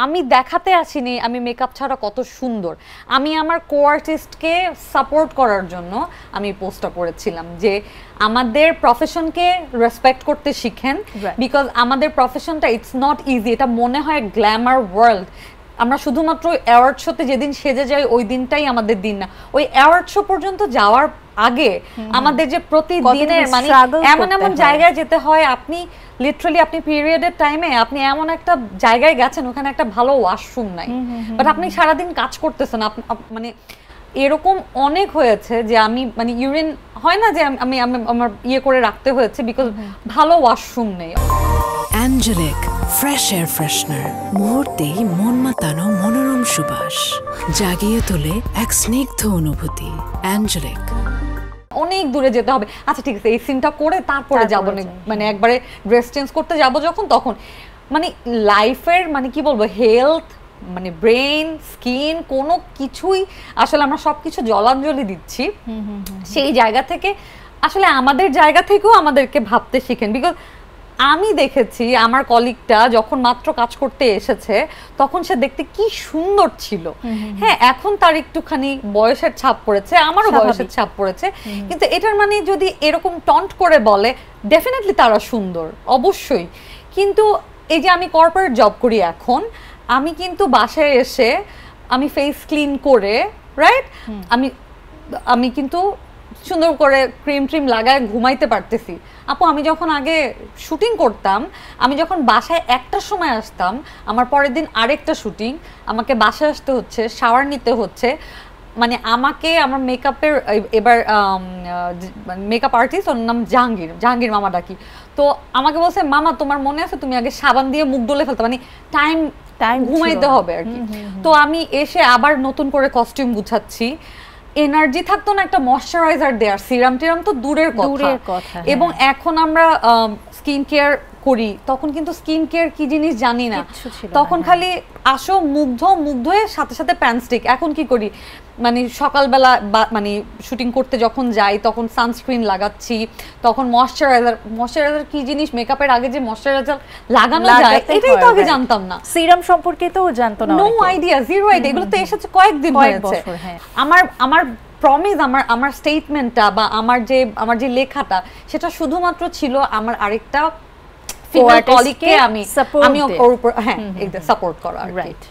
আমি দেখাতে আসিনি আমি মেকআপ ছাড়া কত সুন্দর। আমি আমার কো আর্টিস্টকে সাপোর্ট করার জন্য আমি পোস্টটা করেছিলাম যে আমাদের প্রফেশনকে রেসপেক্ট করতে শিখেন, বিকজ আমাদের প্রফেশনটা ইটস নট ইজি। এটা মনে হয় গ্ল্যামার ওয়ার্ল্ড, আমরা শুধুমাত্র অ্যাওয়ার্ড শোতে যেদিন সেজে যাই ওই দিনটাই আমাদের দিন না, ওই অ্যাওয়ার্ড শো পর্যন্ত যাওয়ার আগে আমাদের যে প্রতিদিনের মানে এমন এমন জায়গায় যেতে হয়, আপনি লিটারালি আপনি পিরিয়ডের টাইমে আপনি এমন একটা জায়গায় গেছেন ওখানে একটা ভালো ওয়াশরুম নাই, বাট আপনি সারাদিন কাজ করতেছেন। মানে এরকম অনেক হয়েছে যে আমি মানে ইউরিন হয় না যে আমি আমার ইয়ে করে রাখতে হয়েছে বিকজ ভালো ওয়াশরুম নেই। অ্যাঞ্জেলিক ফ্রেশ এয়ার ফ্রেশনার, মুহূর্তেই মন মাতানো মনোরম সুবাস, জাগিয়ে তোলে এক স্নিগ্ধ অনুভূতি। অ্যাঞ্জেলিক। অনেক দূরে যেতে হবে, আচ্ছা ঠিক আছে এই সিনটা করে তারপরে যাবো, মানে একবারে ড্রেস চেঞ্জ করতে যাব যখন তখন মানে লাইফের মানে কি বলবো হেলথ মানে ব্রেন স্কিন কোনো কিছুই আসলে আমরা সবকিছু জলাঞ্জলি দিচ্ছি। সেই জায়গা থেকে আসলে আমাদের জায়গা থেকেও আমাদেরকে ভাবতে শিখেন, বিকজ আমি দেখেছি আমার কলিগটা যখন মাত্র কাজ করতে এসেছে তখন সে দেখতে কি সুন্দর ছিল। হ্যাঁ এখন তার একটুখানি বয়সের ছাপ পড়েছে, আমারও বয়সের ছাপ পড়েছে, কিন্তু এটার মানে যদি এরকম টন্ট করে বলে ডেফিনেটলি তারা সুন্দর অবশ্যই। কিন্তু এই যে আমি কর্পোরেট জব করি এখন, আমি কিন্তু বাসায় এসে আমি ফেস ক্লিন করে রাইট আমি কিন্তু সুন্দর করে ক্রিম ট্রিম লাগায় ঘুমাইতে পারতেছি। আপু আমি যখন আগে শুটিং করতাম, আমি যখন বাসায় একটার সময় আসতাম, আমার পরের দিন আরেকটা শুটিং, আমাকে বাসায় আসতে হচ্ছে, শাওয়ার নিতে হচ্ছে, মানে আমাকে আমার মেকআপের এবার মেকআপ আর্টিস্ট ওর নাম জাহাঙ্গীর মামা ডাকি, তো আমাকে বলছে মামা তোমার মনে আছে তুমি আগে সাবান দিয়ে মুখ ডলে ফেলতে, মানে টাইম ঘুমাইতে হবে আর কি। তো আমি এসে আবার নতুন করে কস্টিউম গুছাচ্ছি, এনার্জি থাকতো না একটা ময়শ্চারাইজার দেয়ার, সিরাম টিরাম তো দূরের কথা। এবং এখন আমরা স্কিন কেয়ার করি, তখন কিন্তু স্কিন কেয়ার কি জিনিস জানি না, তখন খালি আসো মুগ্ধ হয়ে সাথে সাথে প্যানস্টিক। এখন কি করি মানে সকালবেলা মানে শুটিং করতে যখন যাই তখন সানস্ক্রিন লাগাচ্ছি, তখন ময়শ্চারাইজার কি জিনিস, মেকআপের আগে যে ময়শ্চারাইজার লাগানো যায় এটাই তো আগে জানতাম না, সিরাম সম্পর্কে তো জানতো না, নো আইডিয়া, জিরো আইডিয়া। এগুলো তো এসেছে কয়েকদিন হয়েছে। আমার প্রমিস, আমার স্টেটমেন্টটা বা আমার যে লেখাটা সেটা শুধুমাত্র ছিল আমার আরেকটা ফিমেল কলিগকে আমি ওর উপর হ্যাঁ সাপোর্ট করা, রাইট।